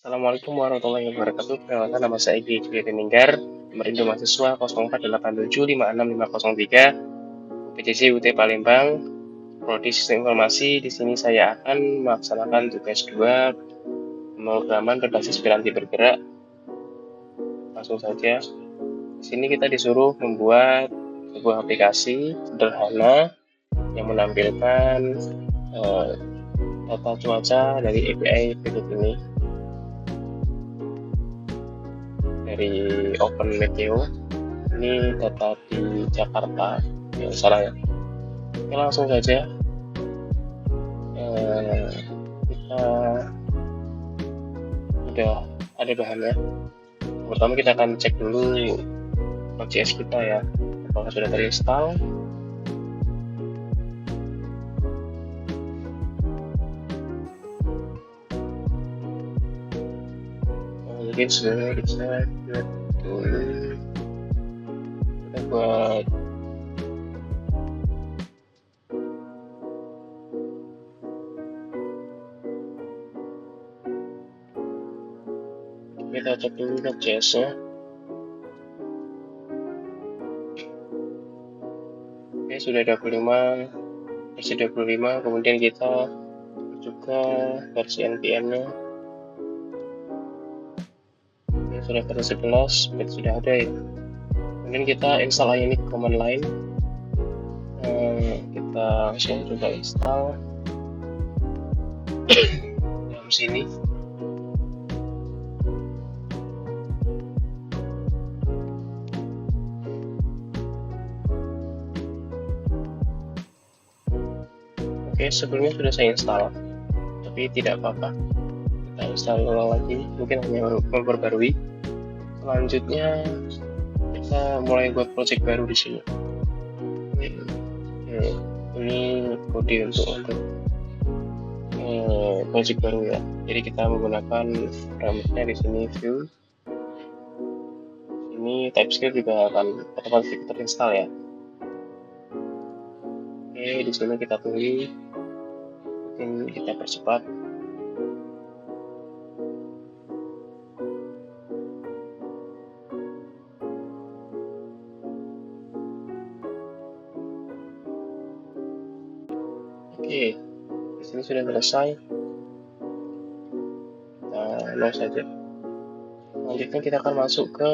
Assalamualaikum warahmatullahi wabarakatuh. Perkenalkan, nama saya Egy Ninggar, nomor induk mahasiswa 0487565503, UPJC UT Palembang, Prodi Sistem Informasi. Di sini saya akan melaksanakan tugas 2 pemrograman berbasis piranti bergerak. Langsung saja. Di sini kita disuruh membuat sebuah aplikasi sederhana yang menampilkan data cuaca dari API berikut ini. Dari Open Meteo, ini data di Jakarta, salah ya. Oke, langsung saja kita udah ada bahannya. Pertama kita akan cek dulu Node.js kita ya, apakah sudah terinstall. Mungkin sebenarnya kita buat dulu, kita buat kita cek dulu Node.js nya. Oke, sudah 25, versi 25, kemudian kita juga versi npm nya sudah versi 11, sudah ada ya. Kemudian kita install Ionic command line, kita langsung coba install dalam sini. Oke, sebelumnya sudah saya install, tapi tidak apa-apa, kita install ulang lagi, mungkin hanya memperbarui. Selanjutnya kita mulai buat project baru di sini. Ini kode untuk project baru ya. Jadi kita menggunakan parameternya di sini view. Ini TypeScript juga akan otomatis terinstall ya. Oke, di sini kita tunggu. Mungkin kita percepat. Oke, di sini sudah selesai. Kita close saja. Selanjutnya kita akan masuk ke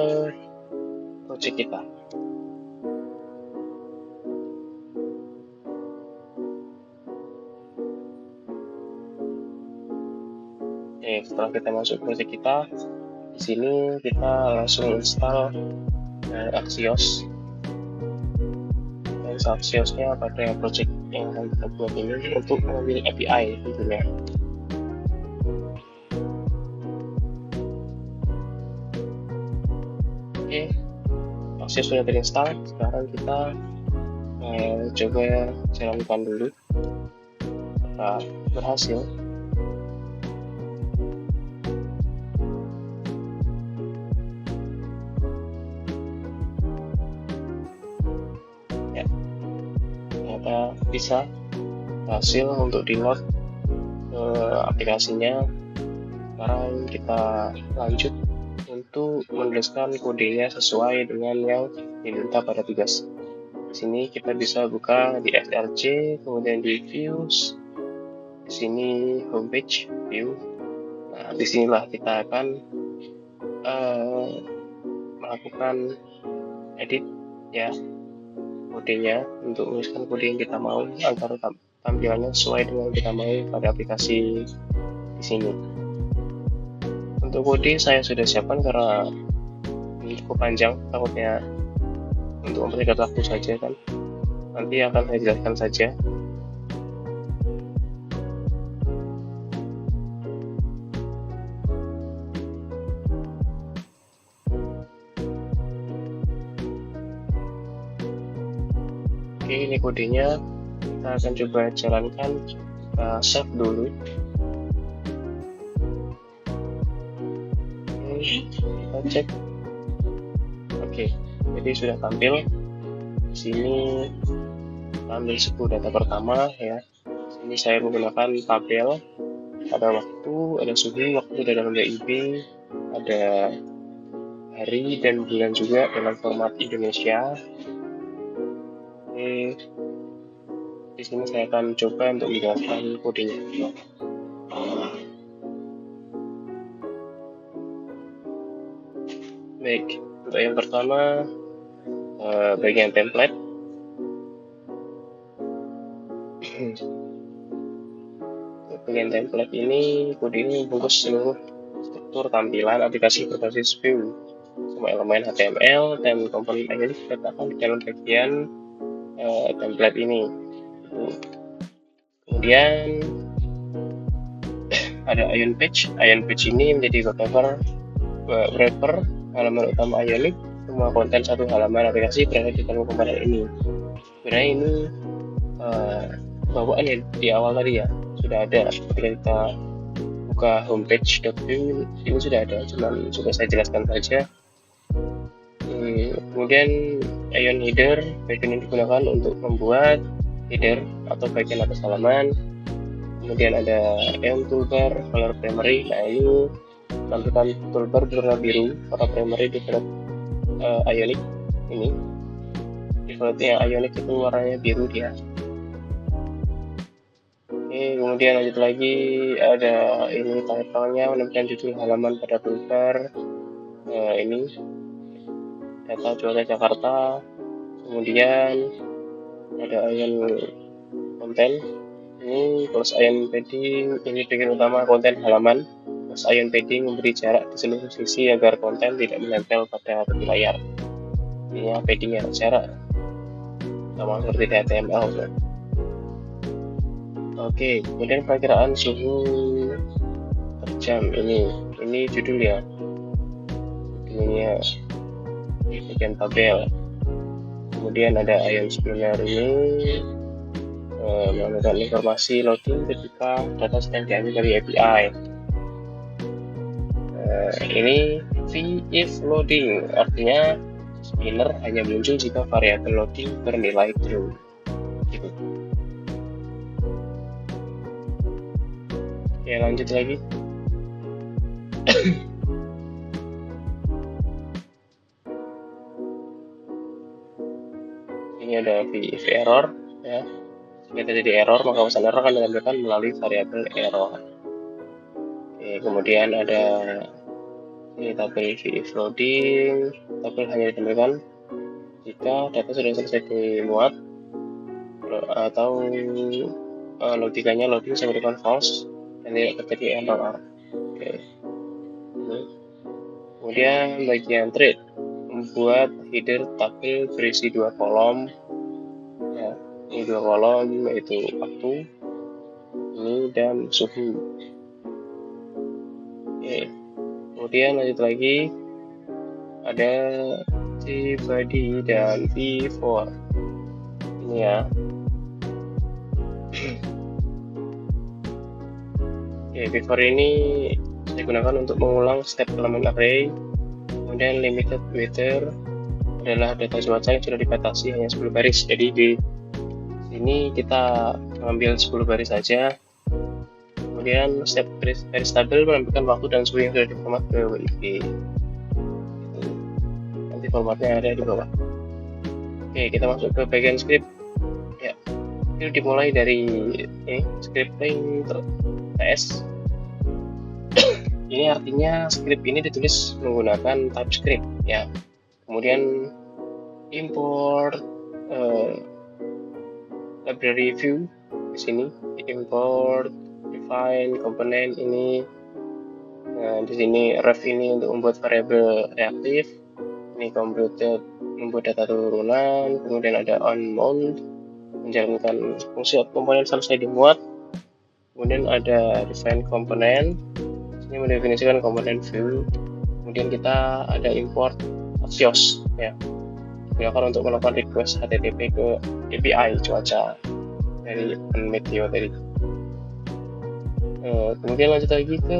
project kita. Oke, setelah kita masuk project kita, di sini kita langsung install Axios. Axiosnya pada project yang akan kita buat ini untuk mengambil API tentunya. Oke, Axios sudah terinstall. Sekarang kita coba jalankan dulu. Apakah berhasil? Bisa hasil untuk di-load ke aplikasinya. Sekarang kita lanjut untuk menuliskan kodenya sesuai dengan yang diminta pada tugas. Di sini kita bisa buka di src, kemudian di views, di sini homepage view. Nah, disinilah kita akan melakukan edit ya kodenya untuk menuliskan kode yang kita mau agar tampilannya sesuai dengan yang kita mau pada aplikasi di sini. Untuk kode saya sudah siapkan karena ini cukup panjang, takutnya untuk mempersingkat waktu saja kan. Nanti akan saya jelaskan saja. Oke, ini kodenya, kita akan coba jalankan. Kita save dulu. Kita cek. Oke, jadi sudah tampil. Di sini ambil sebuah data pertama ya. Di sini saya menggunakan tabel ada waktu, ada suhu, waktu dalam WIB, ada hari dan bulan juga dalam format Indonesia. Oke, di sini saya akan coba untuk menjelaskan kodenya. Baik, untuk yang pertama bagian template. Bagian template ini, kode ini membungkus seluruh struktur tampilan aplikasi berbasis Vue. Semua elemen HTML dan komponen Ionic diletakkan di dalam bagian template ini. Kemudian ada Ion Page. Ion Page ini menjadi wrapper halaman utama Ionic. Semua konten satu halaman aplikasi berada di dalam komponen ini. Sebenarnya ini bawaan ya di awal tadi ya sudah ada. Ketika kita buka homepage.vue ini sudah ada, cuman coba saya jelaskan saja. Kemudian Ion Header, bagian ini digunakan untuk membuat header atau bagian atas halaman. Kemudian ada Ion Toolbar, Color Primary. Nah, ini menampilkan toolbar berwarna biru, warna primary default Ionic ini. Defaultnya Ionic itu warnanya biru dia. Oke, kemudian lanjut lagi ada ini title-nya menampilkan judul halaman pada toolbar. Ini data cuaca Jakarta. Kemudian ada Ion konten ini, plus Ion padding ini bagian utama konten halaman. Plus Ion padding memberi jarak di seluruh sisi agar konten tidak menempel pada tepi layar. Ini paddingnya jarak sama seperti di HTML. Oke, kemudian perakiraan suhu per jam ini judul ya. Ini bagian tabel. Kemudian ada Ion Spinner ini memberikan informasi loading ketika data sedang diambil dari API. Ini if loading, artinya spinner hanya muncul jika variabel loading bernilai true. Gitu. Oke, lanjut lagi. Ini ada if error ya. Jika terjadi error, maka pesan error akan ditampilkan melalui variabel error. Oke, kemudian ada ini tabel if loading. Tabel hanya ditampilkan jika data sudah selesai dimuat atau logikanya loading sampai dengan false dan tidak terjadi error. Oke. Kemudian bagian thread, membuat header tabel berisi 2 kolom ya, ini 2 kolom yaitu waktu ini dan suhu. Oke. Kemudian lanjut lagi ada body dan before ini ya. Oke, before ini saya gunakan untuk mengulang step elemen array. Kemudian limited weather adalah data cuaca yang sudah dibatasi hanya 10 baris. Jadi di sini kita mengambil 10 baris saja. Kemudian step baris tabel menampilkan waktu dan suhu yang sudah diformat ke WIB. Nanti formatnya ada di bawah. Oke, kita masuk ke bagian script. Ya, itu dimulai dari scripting TS. Ini artinya script ini ditulis menggunakan TypeScript ya. Kemudian import library view di sini, import define component ini. Nah, di sini ref ini untuk membuat variabel reaktif. Ini computed membuat data turunan. Kemudian ada on mount menjalankan fungsi komponen selesai dimuat. Kemudian ada define component. Ini mendefinisikan komponen view. Kemudian kita ada import Axios ya, digunakan untuk melakukan request HTTP ke API cuaca dari Meteo tadi. Kemudian lanjut lagi ke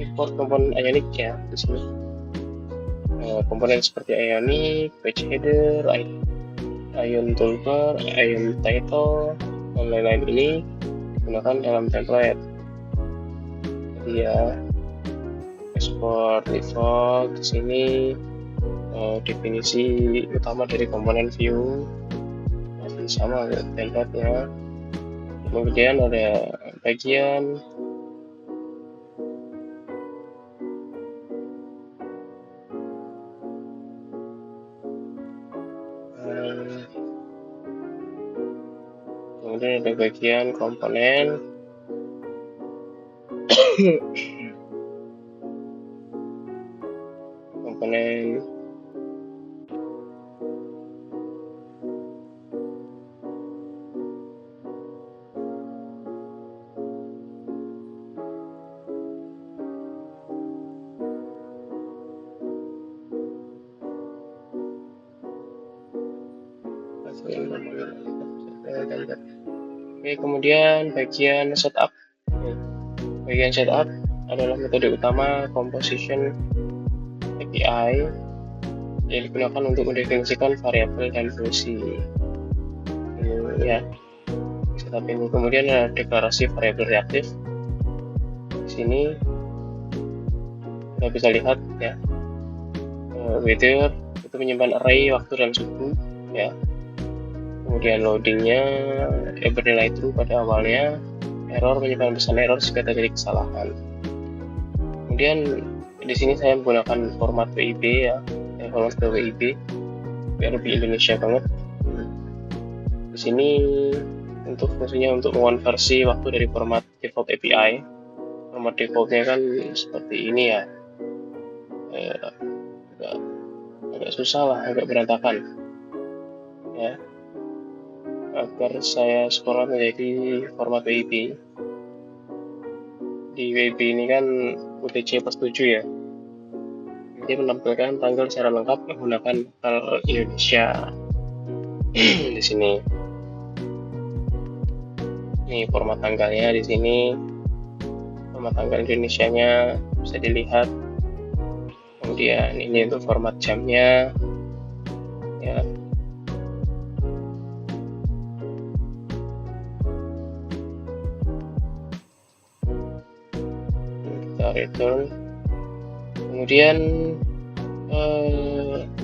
import komponen Ionic ya di sini. Komponen seperti Ionic, page header, Ion toolbar, Ion title, dan lain-lain ini digunakan dalam template. ya, export default. Di sini definisi utama dari komponen view masih sama template-nya. Kemudian ada bagian kemudian ada bagian komponen. Komponen Oke, kemudian bagian setup. Bagian setup adalah metode utama composition API yang digunakan untuk mendefinisikan variabel dan fungsi. Ya, setup ini. Kemudian ada deklarasi variabel reaktif. Di sini kita bisa lihat ya, weather itu menyimpan array waktu dan suhu ya. Kemudian loadingnya bernilai true pada awalnya, error menyimpan pesan error jika terjadi kesalahan. Kemudian di sini saya menggunakan format WIB ya, format WIB biar lebih Indonesia banget. Di sini untuk fungsinya untuk mengonversi waktu dari format default API. Format defaultnya kan seperti ini ya, agak susah lah, agak berantakan ya. Agar saya format menjadi format WIB. Di WIB ini kan UTC plus 7 ya. Dia menampilkan tanggal secara lengkap menggunakan tanggal Indonesia. Di sini. Ini format tanggalnya di sini. Format tanggal Indonesianya bisa dilihat. Kemudian ini untuk format jamnya. Ya. Return. Kemudian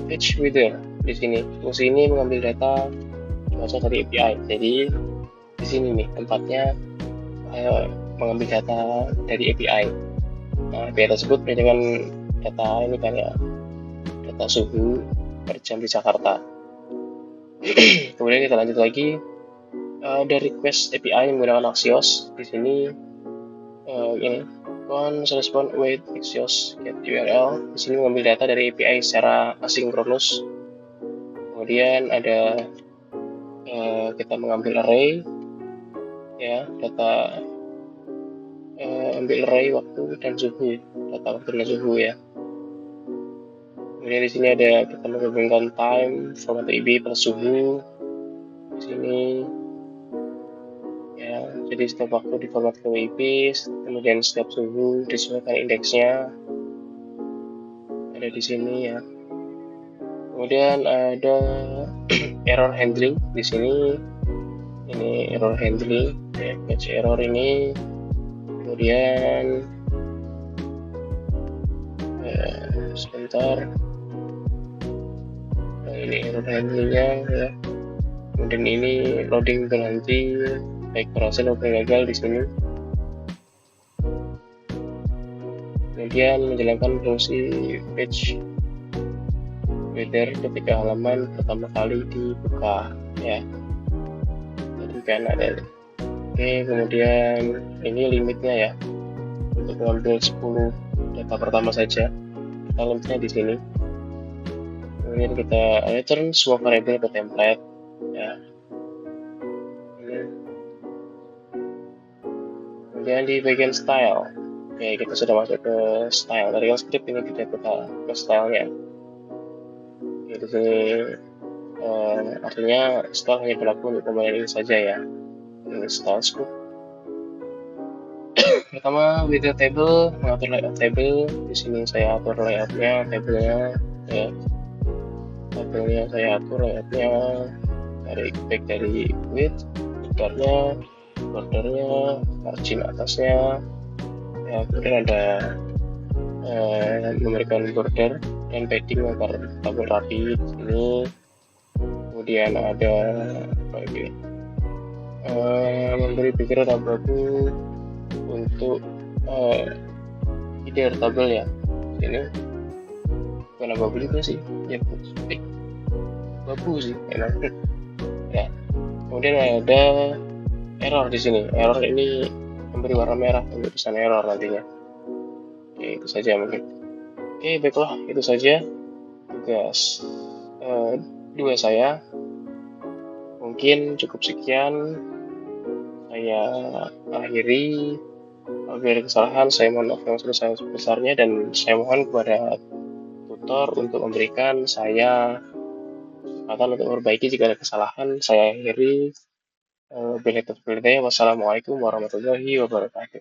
fetch weather di sini. Fungsi ini mengambil data cuaca dari API. Jadi di sini nih tempatnya mengambil data dari API. Nah, API tersebut menyediakan data ini kan ya, data suhu per jam di Jakarta. Kemudian kita lanjut lagi, ada request API yang menggunakan Axios. Di sini ini respond wait Axios get URL. Di sini mengambil data dari API secara asinkronus. Kemudian ada kita mengambil array ya, data ambil array waktu dan suhu, data waktu dan suhu ya. Kemudian di sini ada kita menggabungkan time format WIB plus suhu di sini. Ya, jadi setiap waktu di format ke WIB, kemudian setiap suhu disesuaikan indeksnya ada di sini ya. Kemudian ada error handling di sini. Ini error handling ya, catch error ini. Kemudian sebentar. Nah, ini error handlingnya ya. Kemudian ini loading berhenti, baik berhasil maupun gagal di sini. Kemudian menjalankan fungsi fetch weather ketika halaman pertama kali dibuka ya. Jadi kan ada. Oke, kemudian ini limitnya ya. Untuk mengambil 10 data pertama saja. Kita limitnya di sini. Kemudian kita return semua variabel ke template ya. Kemudian di bagian style, oke, kita sudah masuk ke style. Dari yang script ini kita ke stylenya. Oke, di sini artinya style hanya berlaku untuk komponen ini saja ya. Ini style scope. Pertama, with the table, mengatur layout table. Di sini saya atur layoutnya, tabelnya ya. Tabelnya saya atur layoutnya baik dari width, bordernya, margin atasnya Ya, kemudian ada memberikan border dan padding agar tabel rapi di sini. Kemudian ada apa lagi? Memberi pikiran abu-abu untuk ide tabel ya. Ini bukan abu-abu juga sih, ya abu sih emang. Ya, kemudian ada error di sini. Error ini memberi warna merah untuk tulisan error nantinya. Oke, itu saja mungkin. Oke, baiklah, itu saja tugas 2 saya. Mungkin cukup sekian. Saya akhiri. Apabila ada kesalahan, saya mohon maaf yang sebesar-besarnya dan saya mohon kepada tutor untuk memberikan saya kesempatan untuk memperbaiki jika ada kesalahan. Saya akhiri. Wassalamualaikum warahmatullahi wabarakatuh.